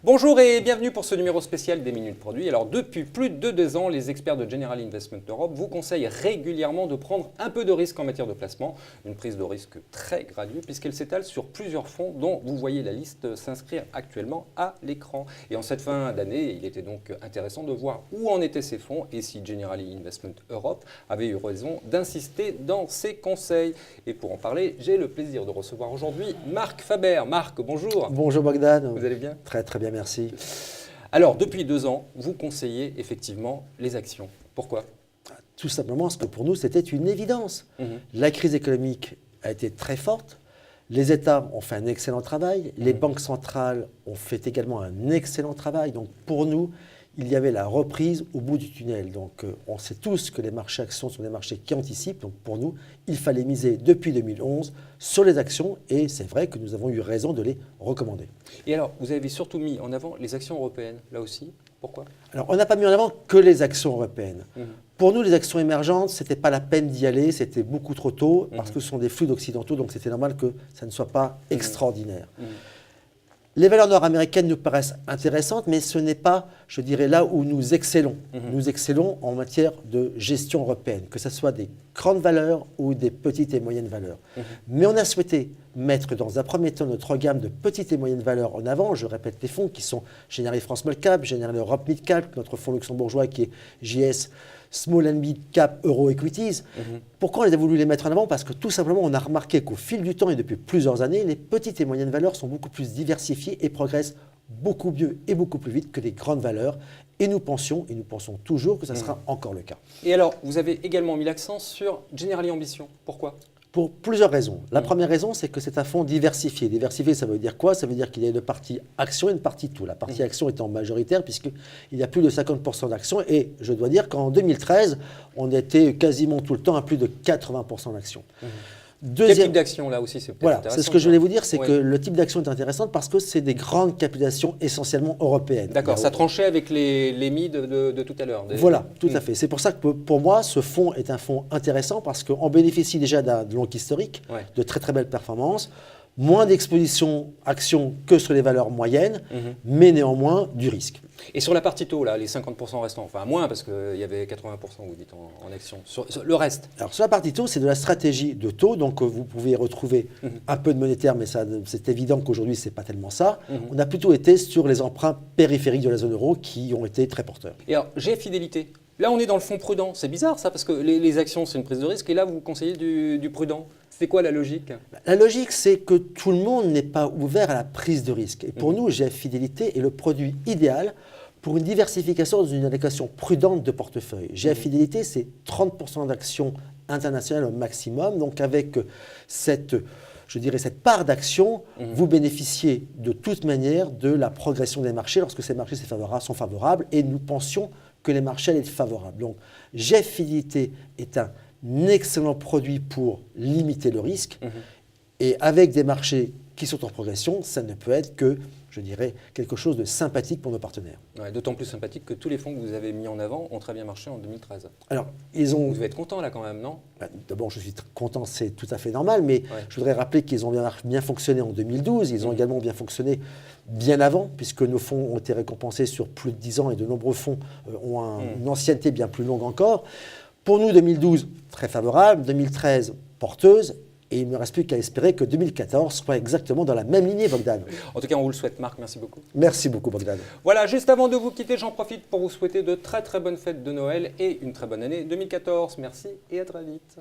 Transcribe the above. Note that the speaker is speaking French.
Bonjour et bienvenue pour ce numéro spécial des Minutes Produits. Alors depuis plus de 2 ans, les experts de Generali Investment Europe vous conseillent régulièrement de prendre un peu de risque en matière de placement. Une prise de risque très graduée puisqu'elle s'étale sur plusieurs fonds dont vous voyez la liste s'inscrire actuellement à l'écran. Et en cette fin d'année, il était donc intéressant de voir où en étaient ces fonds et si Generali Investment Europe avait eu raison d'insister dans ses conseils. Et pour en parler, j'ai le plaisir de recevoir aujourd'hui Marc Faber. Marc, bonjour. Bonjour Bogdan. Vous allez bien ? Très très bien, merci. Alors, depuis 2 ans, vous conseillez effectivement les actions. Pourquoi ? Tout simplement parce que pour nous, c'était une évidence. La crise économique a été très forte. Les États ont fait un excellent travail. Les banques centrales ont fait également un excellent travail. Donc pour nous, il y avait la reprise au bout du tunnel. Donc on sait tous que les marchés actions sont des marchés qui anticipent. Donc pour nous, il fallait miser depuis 2011 sur les actions et c'est vrai que nous avons eu raison de les recommander. Et alors, vous avez surtout mis en avant les actions européennes, là aussi. Pourquoi ? Alors on n'a pas mis en avant que les actions européennes. Pour nous, les actions émergentes, ce n'était pas la peine d'y aller, c'était beaucoup trop tôt parce que ce sont des flux d'occidentaux, donc c'était normal que ça ne soit pas extraordinaire. Les valeurs nord-américaines nous paraissent intéressantes, mais ce n'est pas, je dirais, là où nous excellons. Nous excellons en matière de gestion européenne, que ce soit des grandes valeurs ou des petites et moyennes valeurs. Mais on a souhaité mettre dans un premier temps notre gamme de petites et moyennes valeurs en avant. Je répète les fonds qui sont Generali France Small Cap, Generali Europe Mid Cap, notre fonds luxembourgeois qui est JS Small and Mid Cap Euro Equities. Pourquoi on a voulu les mettre en avant? Parce que tout simplement, on a remarqué qu'au fil du temps et depuis plusieurs années, les petites et moyennes valeurs sont beaucoup plus diversifiées et progressent beaucoup mieux et beaucoup plus vite que les grandes valeurs. Et nous pensons toujours que ça sera encore le cas. Et alors, vous avez également mis l'accent sur Generali Ambition. Pourquoi ? Pour plusieurs raisons. La première raison, c'est que c'est un fonds diversifié. Diversifié, ça veut dire quoi? Ça veut dire qu'il y a une partie action et une partie tout. La partie action étant majoritaire puisqu'il y a plus de 50% d'actions. Et je dois dire qu'en 2013, on était quasiment tout le temps à plus de 80% d'actions. Quel type d'action là aussi, c'est peut-être voilà, intéressant. c'est ce que je voulais vous dire, c'est que le type d'action est intéressant parce que c'est des grandes capitalisations essentiellement européennes. D'accord, ça tranchait avec les MID de tout à l'heure. Voilà, tout à fait. C'est pour ça que pour moi, ce fonds est un fonds intéressant parce qu'on bénéficie déjà d'un long historique, de très très belles performances, moins d'exposition action que sur les valeurs moyennes, mais néanmoins du risque. Et sur la partie taux, là, les 50% restants, enfin moins parce qu'il y avait 80%, vous dites, en action. Sur le reste? Alors sur la partie taux, c'est de la stratégie de taux, donc vous pouvez retrouver un peu de monétaire, mais c'est évident qu'aujourd'hui, ce n'est pas tellement ça. On a plutôt été sur les emprunts périphériques de la zone euro qui ont été très porteurs. Et alors, G-Fidélité, là on est dans le fonds prudent, c'est bizarre ça, parce que les actions c'est une prise de risque, et là vous conseillez du prudent. C'est quoi la logique? La logique, c'est que tout le monde n'est pas ouvert à la prise de risque. Et pour nous, GF Fidélité est le produit idéal pour une diversification dans une allocation prudente de portefeuille. GF Fidélité, c'est 30% d'actions internationales au maximum. Donc avec cette part d'action, vous bénéficiez de toute manière de la progression des marchés lorsque ces marchés sont favorables. Et nous pensions que les marchés allaient être favorables. Donc GF Fidélité est un excellent produit pour limiter le risque. Et avec des marchés qui sont en progression, ça ne peut être que, je dirais, quelque chose de sympathique pour nos partenaires. Ouais, d'autant plus sympathique que tous les fonds que vous avez mis en avant ont très bien marché en 2013. Alors, Vous devez être content là quand même, non? D'abord, je suis content, c'est tout à fait normal, mais je voudrais rappeler qu'ils ont bien fonctionné en 2012, ils ont également bien fonctionné bien avant, puisque nos fonds ont été récompensés sur plus de 10 ans et de nombreux fonds ont une ancienneté bien plus longue encore. Pour nous, 2012, très favorable, 2013, porteuse, et il ne me reste plus qu'à espérer que 2014 soit exactement dans la même lignée, Bogdan. En tout cas, on vous le souhaite, Marc, merci beaucoup. Merci beaucoup, Bogdan. Voilà, juste avant de vous quitter, j'en profite pour vous souhaiter de très très bonnes fêtes de Noël et une très bonne année 2014. Merci et à très vite.